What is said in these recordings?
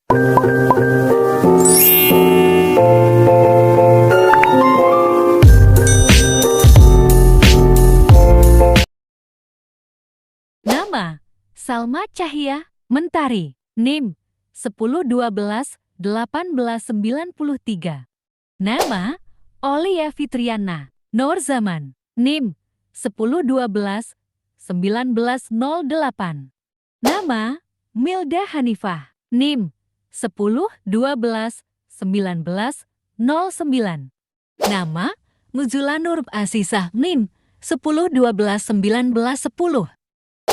Nama: Salma Cahya Mentari. NIM 1012-1893. Nama: Olia Fitriana Nur Zaman. NIM 1012-1908. Nama: Milda Hanifah. NIM 1012-1909. Nama: Muzula Nur Asisah. NIM 1012-1910.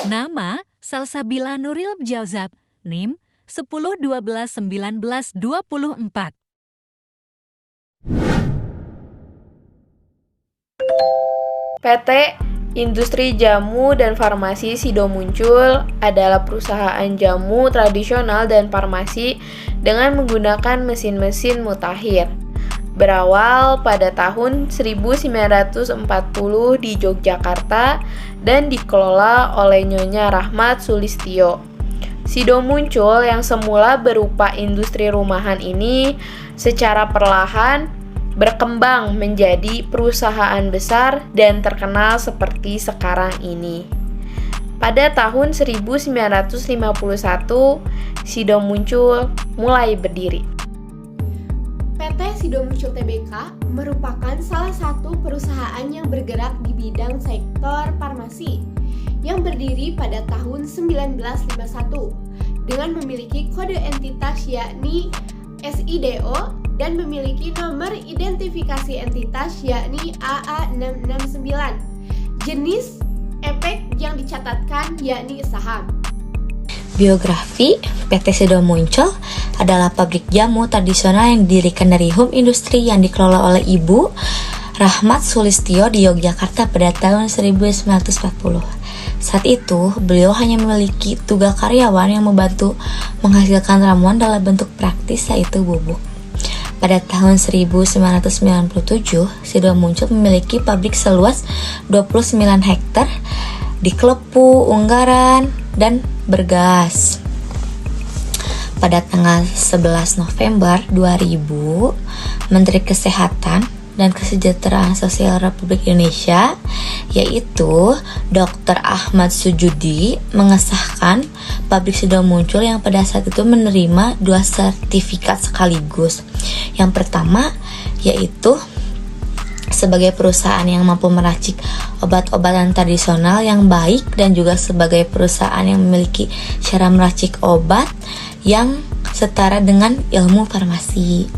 Nama: Salsabila Nuril Jauzab. NIM 1012-1924. PT Industri Jamu dan Farmasi Sido Muncul adalah perusahaan jamu tradisional dan farmasi dengan menggunakan mesin-mesin mutakhir. Berawal pada tahun 1940 di Yogyakarta dan dikelola oleh Nyonya Rahmat Sulistyo. Sido Muncul yang semula berupa industri rumahan ini secara perlahan berkembang menjadi perusahaan besar dan terkenal seperti sekarang ini. Pada tahun 1951, Sido Muncul mulai berdiri. PT Sido Muncul Tbk merupakan salah satu perusahaan yang bergerak di bidang sektor farmasi yang berdiri pada tahun 1951 dengan memiliki kode entitas yakni SIDO dan memiliki nomor identifikasi entitas yakni AA669. Jenis efek yang dicatatkan yakni saham. Biografi PT Sido Muncul adalah pabrik jamu tradisional yang didirikan dari home industri yang dikelola oleh Ibu Rahmat Sulistyo di Yogyakarta pada tahun 1940. Saat itu, beliau hanya memiliki 3 karyawan yang membantu menghasilkan ramuan dalam bentuk praktis yaitu bubuk. Pada tahun 1997, Sido Muncul memiliki pabrik seluas 29 hektar di Klepu, Unggaran, dan Bergas. Pada tanggal 11 November 2000, Menteri Kesehatan dan Kesejahteraan Sosial Republik Indonesia, yaitu Dr. Ahmad Sujudi, mengesahkan pabrik Sido Muncul yang pada saat itu menerima 2 sertifikat sekaligus. Yang pertama, yaitu sebagai perusahaan yang mampu meracik obat-obatan tradisional yang baik dan juga sebagai perusahaan yang memiliki cara meracik obat yang setara dengan ilmu farmasi.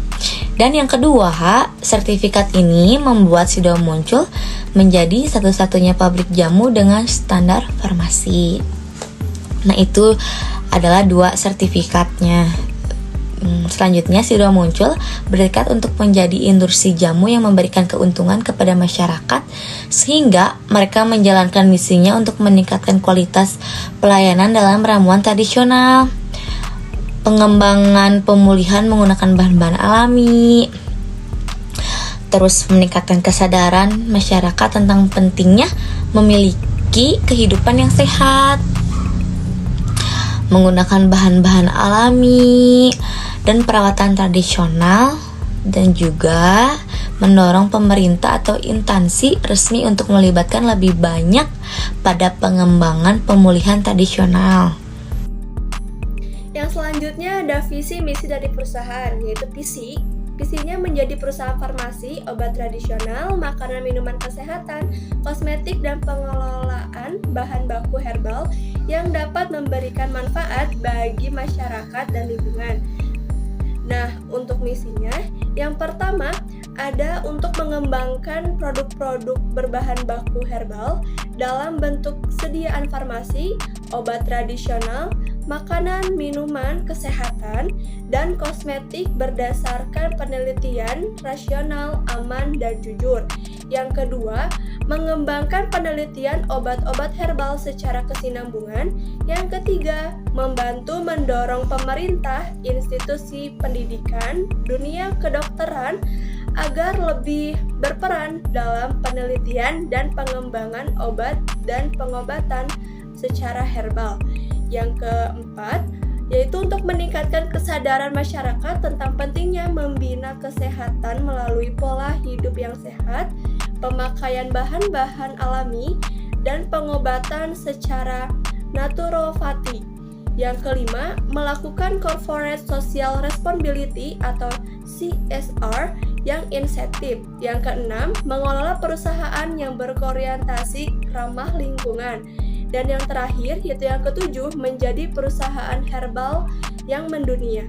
Dan yang kedua, sertifikat ini membuat Sido Muncul menjadi satu-satunya pabrik jamu dengan standar farmasi. Nah, itu adalah 2 sertifikatnya. Selanjutnya, Sido Muncul bertekad untuk menjadi industri jamu yang memberikan keuntungan kepada masyarakat sehingga mereka menjalankan misinya untuk meningkatkan kualitas pelayanan dalam ramuan tradisional, pengembangan pemulihan menggunakan bahan-bahan alami, terus meningkatkan kesadaran masyarakat tentang pentingnya memiliki kehidupan yang sehat, menggunakan bahan-bahan alami dan perawatan tradisional, dan juga mendorong pemerintah atau instansi resmi untuk melibatkan lebih banyak pada pengembangan pemulihan tradisional. Yang selanjutnya ada visi misi dari perusahaan, yaitu visi. Visinya menjadi perusahaan farmasi, obat tradisional, makanan minuman kesehatan, kosmetik, dan pengelolaan bahan baku herbal yang dapat memberikan manfaat bagi masyarakat dan lingkungan. Nah, untuk misinya, yang pertama ada untuk mengembangkan produk-produk berbahan baku herbal dalam bentuk sediaan farmasi, obat tradisional, makanan, minuman, kesehatan, dan kosmetik berdasarkan penelitian rasional, aman, dan jujur. Yang kedua, mengembangkan penelitian obat-obat herbal secara kesinambungan. Yang ketiga, membantu mendorong pemerintah, institusi pendidikan, dunia kedokteran agar lebih berperan dalam penelitian dan pengembangan obat dan pengobatan secara herbal. Yang keempat, yaitu untuk meningkatkan kesadaran masyarakat tentang pentingnya membina kesehatan melalui pola hidup yang sehat, pemakaian bahan-bahan alami, dan pengobatan secara naturopati. Yang kelima, melakukan corporate social responsibility atau CSR yang insentif. Yang keenam, mengelola perusahaan yang berorientasi ramah lingkungan. Dan yang terakhir, yaitu yang ketujuh, menjadi perusahaan herbal yang mendunia.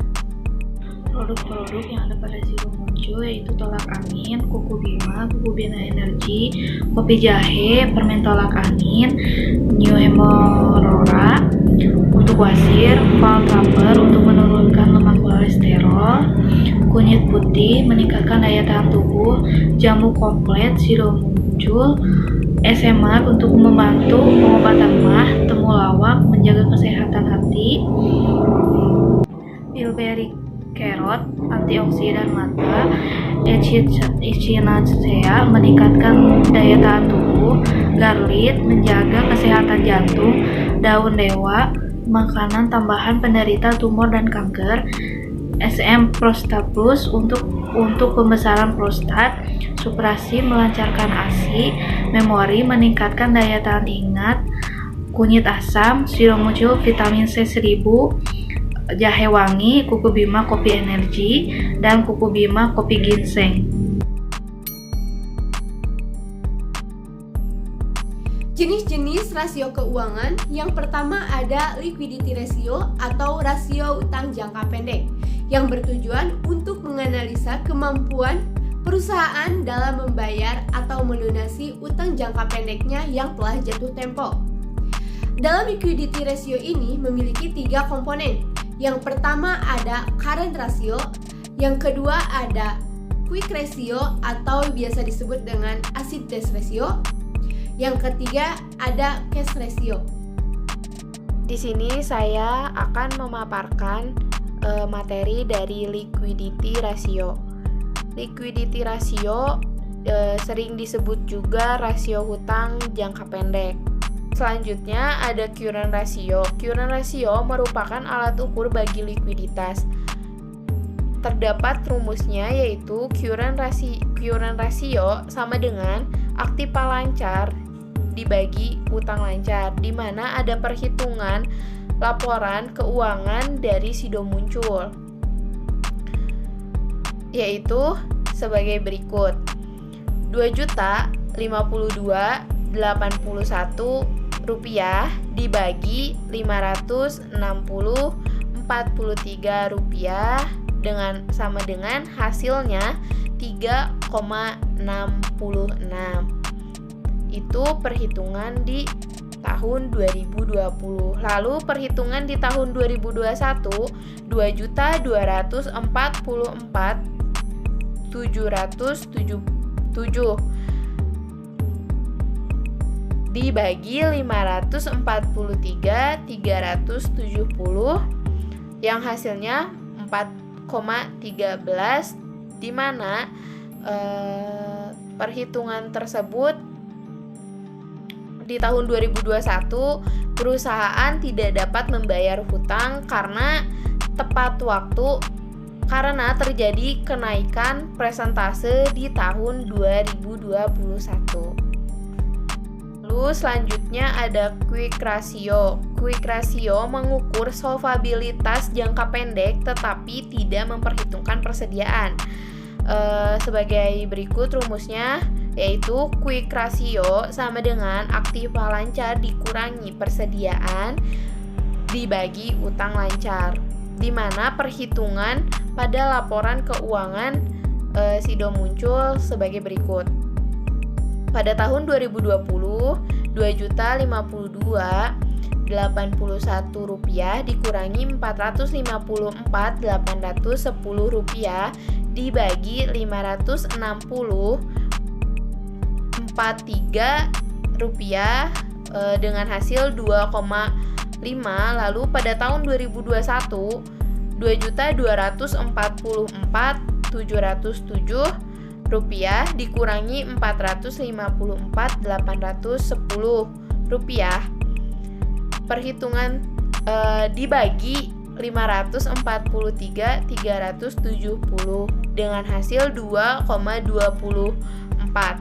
Produk-produk yang ada pada Sido Muncul yaitu tolak angin, kuku bima energi, kopi jahe, permen tolak angin, new hemorrhoea untuk wasir, fall rubber untuk menurunkan lemak kolesterol, kunyit putih meningkatkan daya tahan tubuh, jamu komplit Sido Muncul, SMA untuk membantu pengobatan mah, temu-lawak menjaga kesehatan hati, bilberry carrot antioksidan mata, echinacea meningkatkan daya tahan tubuh, garlic menjaga kesehatan jantung, daun dewa makanan tambahan penderita tumor dan kanker, SM Prostaplus untuk pembesaran prostat, suprasi melancarkan ASI, memori meningkatkan daya tahan ingat, kunyit asam, Sido Muncul vitamin C 1000, jahe wangi, kuku bima kopi energi, dan kuku bima kopi ginseng. Jenis-jenis rasio keuangan, yang pertama ada liquidity ratio atau rasio utang jangka pendek yang bertujuan untuk menganalisa kemampuan perusahaan dalam membayar atau melunasi utang jangka pendeknya yang telah jatuh tempo. Dalam liquidity ratio ini memiliki 3 komponen. Yang pertama ada current ratio, yang kedua ada quick ratio atau biasa disebut dengan acid test ratio, yang ketiga ada cash ratio. Di sini saya akan memaparkan materi dari liquidity ratio. Liquidity ratio sering disebut juga rasio hutang jangka pendek. Selanjutnya ada current ratio. Current ratio merupakan alat ukur bagi likuiditas. Terdapat rumusnya yaitu current ratio sama dengan aktiva lancar dibagi utang lancar, di mana ada perhitungan laporan keuangan dari Sido Muncul, yaitu sebagai berikut: 2.052.081 rupiah dibagi 560.43 rupiah sama dengan hasilnya 3,66. Itu perhitungan di tahun 2020. Lalu perhitungan di tahun 2021 2.244.777 dibagi 543.370 yang hasilnya 4,13, di mana perhitungan tersebut di tahun 2021 perusahaan tidak dapat membayar hutang karena tepat waktu karena terjadi kenaikan persentase di tahun 2021. Lalu selanjutnya ada quick ratio. Quick ratio mengukur solvabilitas jangka pendek tetapi tidak memperhitungkan persediaan. Sebagai berikut rumusnya, yaitu quick ratio sama dengan aktiva lancar dikurangi persediaan dibagi utang lancar, di mana perhitungan pada laporan keuangan Sido Muncul sebagai berikut. Pada tahun 2020, 2.052.081 rupiah dikurangi 454.810 rupiah dibagi 560.43 rupiah dengan hasil 2,5. Lalu pada tahun 2021 2.244.707 rupiah dikurangi 454.810 rupiah. Perhitungan dibagi 543.370 dengan hasil 2,24.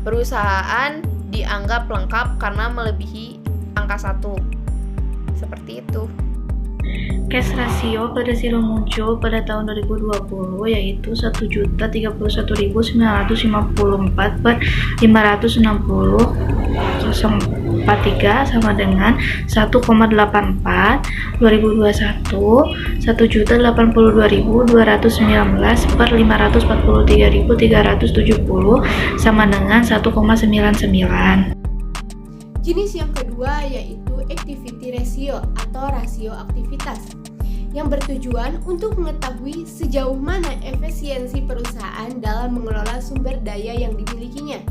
Perusahaan dianggap lengkap karena melebihi angka 1. Seperti itu. Cash ratio pada Sido muncul pada tahun 2020 yaitu 1.031.954 per 560.043 sama dengan 1,84. 2021 1.082.219 per 543.370 sama dengan 1,99. Jenis yang kedua yaitu activity ratio atau rasio aktivitas yang bertujuan untuk mengetahui sejauh mana efisiensi perusahaan dalam mengelola sumber daya yang dimilikinya.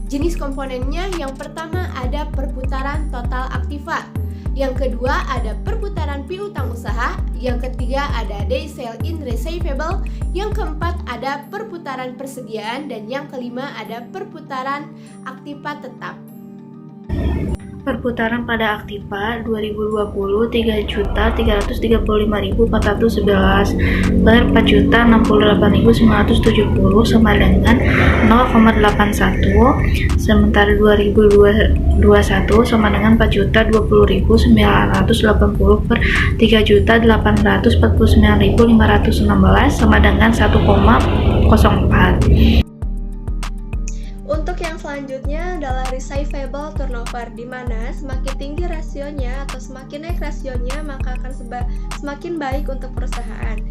Jenis komponennya yang pertama ada perputaran total aktiva, yang kedua ada perputaran piutang usaha, yang ketiga ada day sale in receivable, yang keempat ada perputaran persediaan, dan yang kelima ada perputaran aktiva tetap. Perputaran pada aktiva 2020 3.335.411 per 4.068.970 sama dengan 0,81. Sementara 2021 sama dengan 4.020.980 per 3.849.516 sama dengan 1,04. Untuk yang selanjutnya adalah receivable turnover, di mana semakin tinggi rasionya atau semakin naik rasionya maka akan semakin baik untuk perusahaan.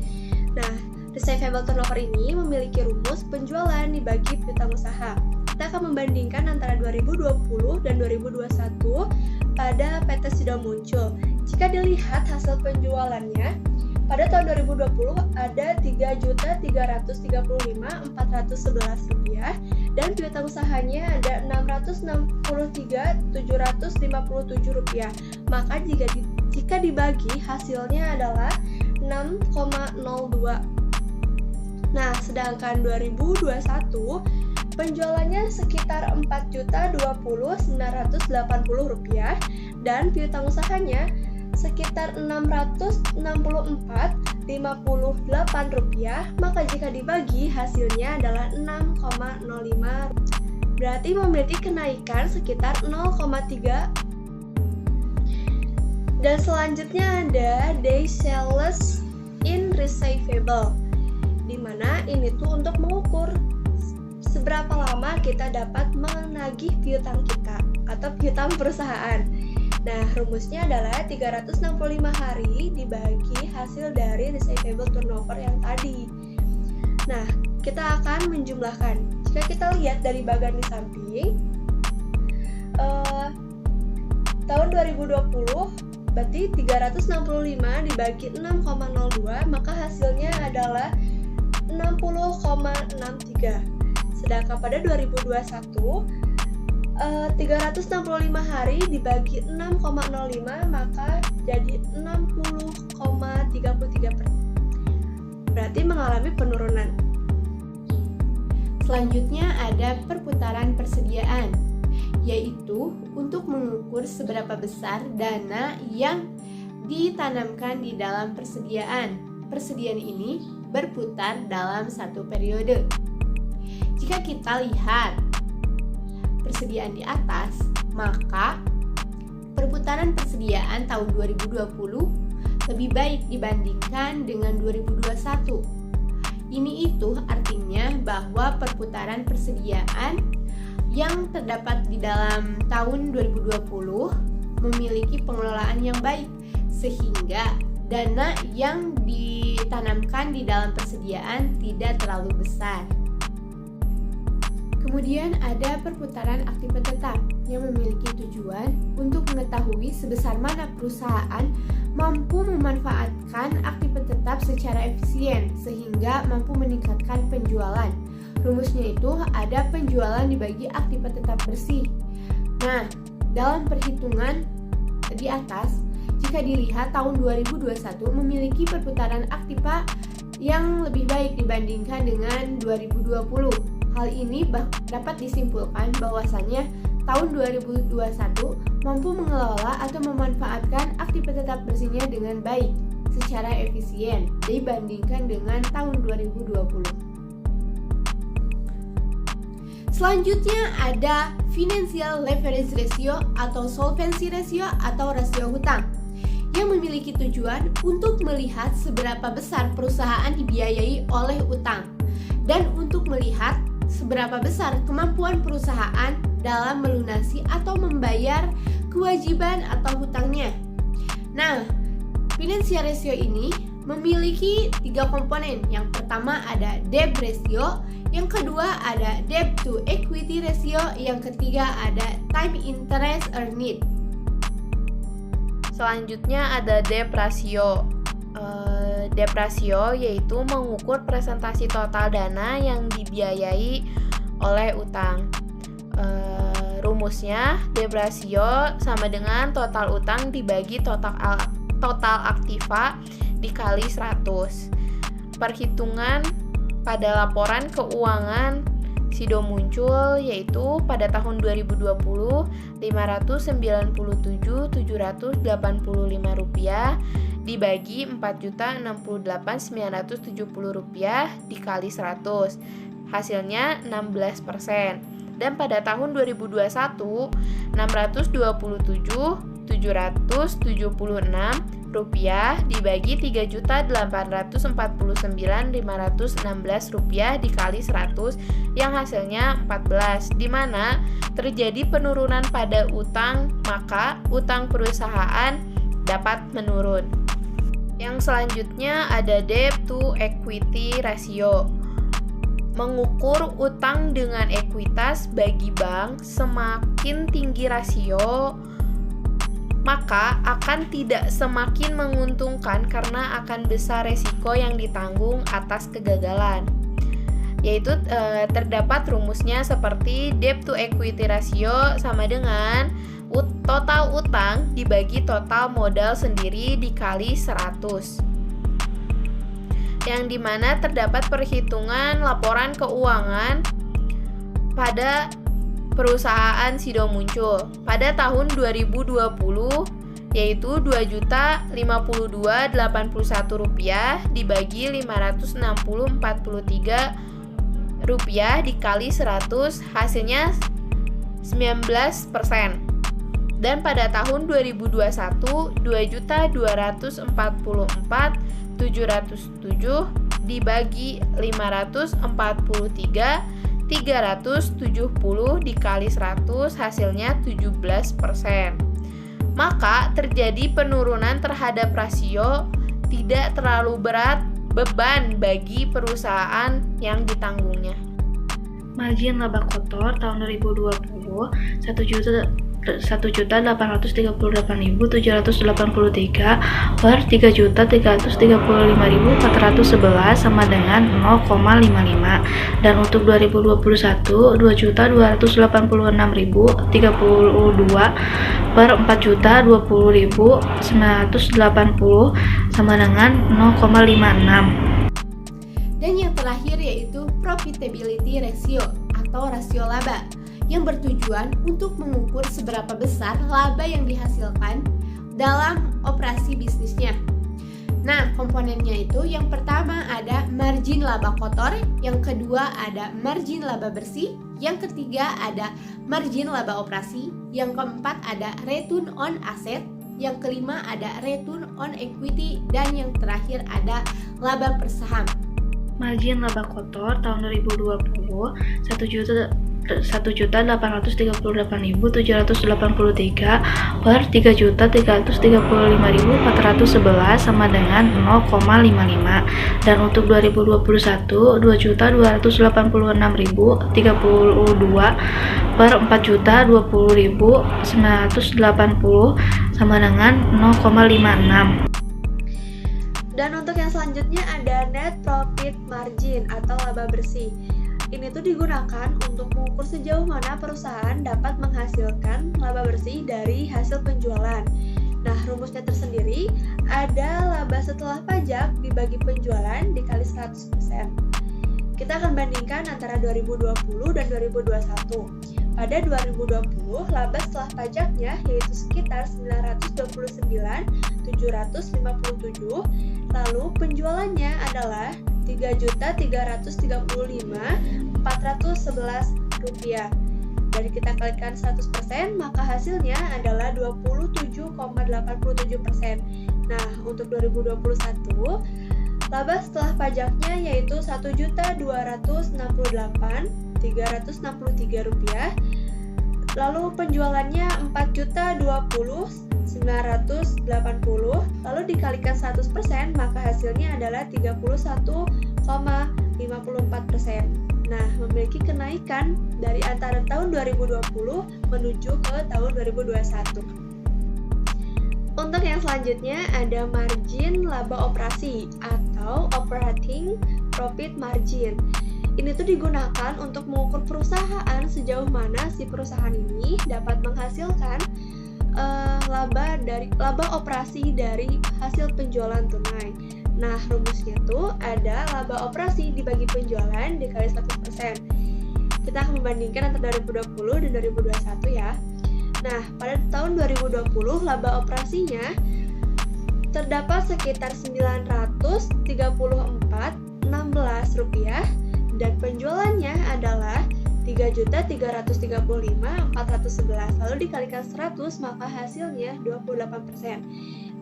Nah, receivable turnover ini memiliki rumus penjualan dibagi piutang usaha. Kita akan membandingkan antara 2020 dan 2021 pada PT Sido muncul. Jika dilihat hasil penjualannya, pada tahun 2020 ada Rp3.335.411 dan piutang usahanya ada Rp663.757. Maka jika dibagi hasilnya adalah 6,02. Nah, sedangkan 2021 penjualannya sekitar Rp4.020.980 dan piutang usahanya sekitar Rp644.58, maka jika dibagi hasilnya adalah 6,05. Berarti memiliki kenaikan sekitar 0,3. Dan selanjutnya ada day sales in receivable, di mana ini tuh untuk mengukur seberapa lama kita dapat menagih piutang kita atau piutang perusahaan. Nah, rumusnya adalah 365 hari dibagi hasil dari receivable turnover yang tadi. Nah, kita akan menjumlahkan. Jika kita lihat dari bagian di samping, tahun 2020 berarti 365 dibagi 6,02, maka hasilnya adalah 60,63. Sedangkan pada 2021 365 hari dibagi 6,05 maka jadi 60,33%. Berarti mengalami penurunan. Selanjutnya ada perputaran persediaan, yaitu untuk mengukur seberapa besar dana yang ditanamkan di dalam persediaan. Persediaan ini berputar dalam satu periode. Jika kita lihat persediaan di atas, maka perputaran persediaan tahun 2020 lebih baik dibandingkan dengan 2021. Ini itu artinya bahwa perputaran persediaan yang terdapat di dalam tahun 2020 memiliki pengelolaan yang baik, sehingga dana yang ditanamkan di dalam persediaan tidak terlalu besar. Kemudian ada perputaran aktiva tetap yang memiliki tujuan untuk mengetahui sebesar mana perusahaan mampu memanfaatkan aktiva tetap secara efisien sehingga mampu meningkatkan penjualan. Rumusnya itu ada penjualan dibagi aktiva tetap bersih. Nah, dalam perhitungan di atas, jika dilihat tahun 2021 memiliki perputaran aktiva yang lebih baik dibandingkan dengan 2020. Hal ini dapat disimpulkan bahwasannya tahun 2021 mampu mengelola atau memanfaatkan aktivitas bersihnya dengan baik secara efisien dibandingkan dengan tahun 2020. Selanjutnya ada financial leverage ratio atau solvency ratio atau rasio hutang yang memiliki tujuan untuk melihat seberapa besar perusahaan dibiayai oleh utang dan untuk melihat seberapa besar kemampuan perusahaan dalam melunasi atau membayar kewajiban atau hutangnya. Nah, financial ratio ini memiliki 3 komponen. Yang pertama ada debt ratio, yang kedua ada debt to equity ratio, yang ketiga ada time interest earned. Selanjutnya ada debt ratio. Debt ratio yaitu mengukur presentasi total dana yang dibiayai oleh utang. Rumusnya debt ratio sama dengan total utang dibagi total aktiva dikali 100. Perhitungan pada laporan keuangan Sido muncul yaitu pada tahun 2020 597.785 rupiah dibagi 4.068.970 rupiah dikali 100, hasilnya 16%. Dan pada tahun 2021 627.776 rupiah dibagi 3.849.516 rupiah dikali 100 yang hasilnya 14, di mana terjadi penurunan pada utang, maka utang perusahaan dapat menurun. Yang selanjutnya ada debt to equity ratio. Mengukur utang dengan ekuitas bagi bank, semakin tinggi rasio maka akan tidak semakin menguntungkan karena akan besar resiko yang ditanggung atas kegagalan. Yaitu terdapat rumusnya seperti debt to equity ratio sama dengan total utang dibagi total modal sendiri dikali 100. Yang dimana terdapat perhitungan laporan keuangan pada perusahaan Sido muncul pada tahun 2020 yaitu 2.052.081 rupiah dibagi 560.43 rupiah dikali 100, hasilnya 19%. Dan pada tahun 2021 2.244.707 dibagi 543.370 dikali 100, hasilnya 17%. Maka terjadi penurunan terhadap rasio, tidak terlalu berat beban bagi perusahaan yang ditanggungnya. Margin laba kotor tahun 2020 1.838.783 per 3.335.411 sama dengan 0,55. Dan untuk 2021 2.286.032 per 4.020.980 sama dengan 0,56. Dan yang terakhir yaitu profitability ratio atau rasio laba yang bertujuan untuk mengukur seberapa besar laba yang dihasilkan dalam operasi bisnisnya. Nah, komponennya itu yang pertama ada margin laba kotor, yang kedua ada margin laba bersih, yang ketiga ada margin laba operasi, yang keempat ada return on asset, yang kelima ada return on equity, dan yang terakhir ada laba per saham. Margin laba kotor tahun 2020 1.838.783 per 3.335.411 sama dengan 0,55. Dan untuk 2021 2.286.032 per 4.020.980 sama dengan 0,56. Dan untuk yang selanjutnya ada net profit margin atau laba bersih. Ini tuh digunakan untuk mengukur sejauh mana perusahaan dapat menghasilkan laba bersih dari hasil penjualan. Nah, rumusnya tersendiri ada laba setelah pajak dibagi penjualan dikali 100%. Kita akan bandingkan antara 2020 dan 2021. pada 2020 laba setelah pajaknya yaitu sekitar 929.757, lalu penjualannya adalah Rp3.335.411. Dari kita kalikan 100%, maka hasilnya adalah 27,87%. Nah, untuk 2021, laba setelah pajaknya yaitu Rp1.268.363, lalu penjualannya Rp4.020.980, lalu dikalikan 100%, maka hasilnya adalah 31,54%. Nah, memiliki kenaikan dari antara tahun 2020 menuju ke tahun 2021. Untuk yang selanjutnya ada margin laba operasi atau operating profit margin. Ini tuh digunakan untuk mengukur perusahaan sejauh mana si perusahaan ini dapat menghasilkan laba operasi dari hasil penjualan tunai. Nah, rumusnya tuh ada laba operasi dibagi penjualan dikali 100%. Kita akan membandingkan antara 2020 dan 2021 ya. Nah, pada tahun 2020 laba operasinya terdapat sekitar Rp934.16 dan penjualannya adalah Rp3.335.411, lalu dikalikan 100 maka hasilnya 28%.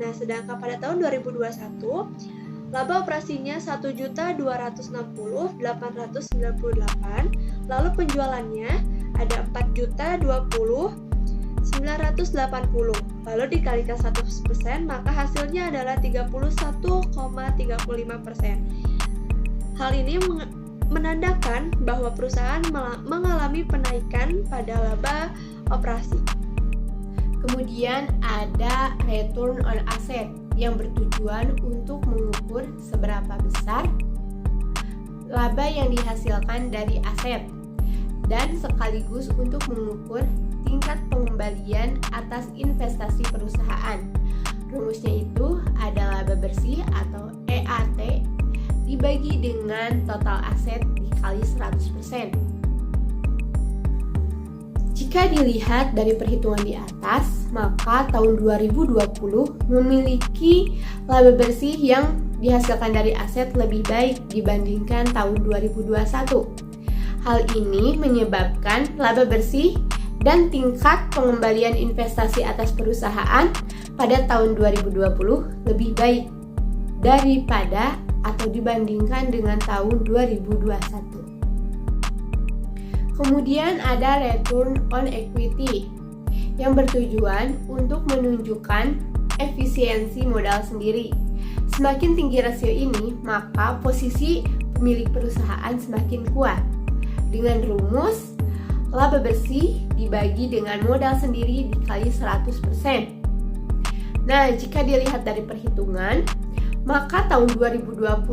Nah, sedangkan pada tahun 2021 laba operasinya Rp1.260.898, lalu penjualannya ada Rp4.020.980, lalu dikalikan 100% maka hasilnya adalah 31,35%. Hal ini menandakan bahwa perusahaan mengalami penaikan pada laba operasi. Kemudian ada return on asset yang bertujuan untuk mengukur seberapa besar laba yang dihasilkan dari aset dan sekaligus untuk mengukur tingkat pengembalian atas investasi perusahaan. Rumusnya itu ada laba bersih atau EAT dibagi dengan total aset dikali 100%. Jika dilihat dari perhitungan di atas, maka tahun 2020 memiliki laba bersih yang dihasilkan dari aset lebih baik dibandingkan tahun 2021. Hal ini menyebabkan laba bersih dan tingkat pengembalian investasi atas perusahaan pada tahun 2020 lebih baik daripada atau dibandingkan dengan tahun 2021. Kemudian ada return on equity yang bertujuan untuk menunjukkan efisiensi modal sendiri. Semakin tinggi rasio ini, maka posisi pemilik perusahaan semakin kuat. Dengan rumus laba bersih dibagi dengan modal sendiri dikali 100%. Nah, jika dilihat dari perhitungan, maka tahun 2021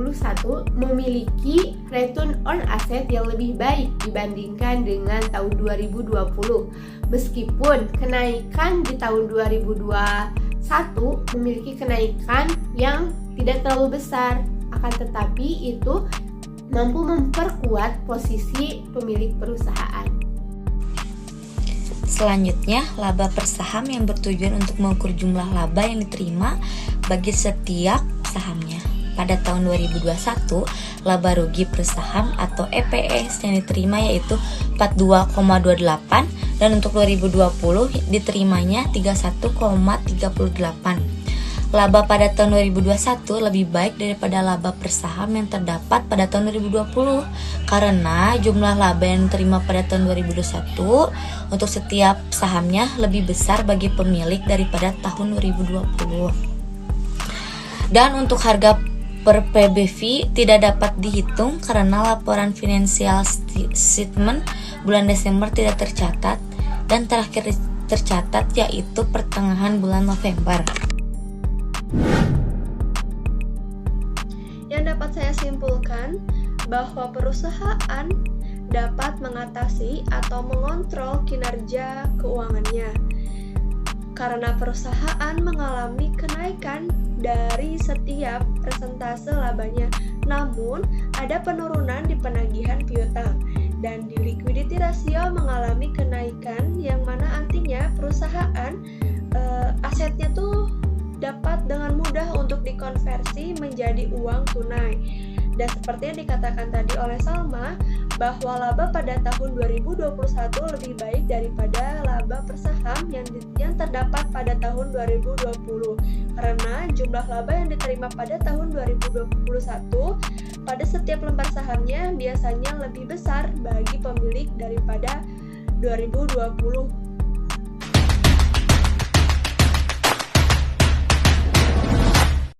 memiliki return on asset yang lebih baik dibandingkan dengan tahun 2020. Meskipun kenaikan di tahun 2021 memiliki kenaikan yang tidak terlalu besar, akan tetapi itu mampu memperkuat posisi pemilik perusahaan. Selanjutnya, laba per saham yang bertujuan untuk mengukur jumlah laba yang diterima bagi setiap sahamnya. Pada tahun 2021, laba rugi per saham atau EPS yang diterima yaitu 42,28 dan untuk 2020 diterimanya 31,38. Laba pada tahun 2021 lebih baik daripada laba per saham yang terdapat pada tahun 2020 karena jumlah laba yang diterima pada tahun 2021 untuk setiap sahamnya lebih besar bagi pemilik daripada tahun 2020. Dan untuk harga per PBV tidak dapat dihitung karena laporan financial statement bulan Desember tidak tercatat dan terakhir tercatat yaitu pertengahan bulan November. Yang dapat saya simpulkan bahwa perusahaan dapat mengatasi atau mengontrol kinerja keuangannya karena perusahaan mengalami kenaikan dari setiap persentase labanya, namun ada penurunan di penagihan piutang. Dan di liquidity ratio mengalami kenaikan, yang mana artinya perusahaan asetnya tuh dapat dengan mudah untuk dikonversi menjadi uang tunai. Dan seperti yang dikatakan tadi oleh Salma, bahwa laba pada tahun 2021 lebih baik daripada laba per saham yang terdapat pada tahun 2020, karena jumlah laba yang diterima pada tahun 2021 pada setiap lembar sahamnya biasanya lebih besar bagi pemilik daripada 2020.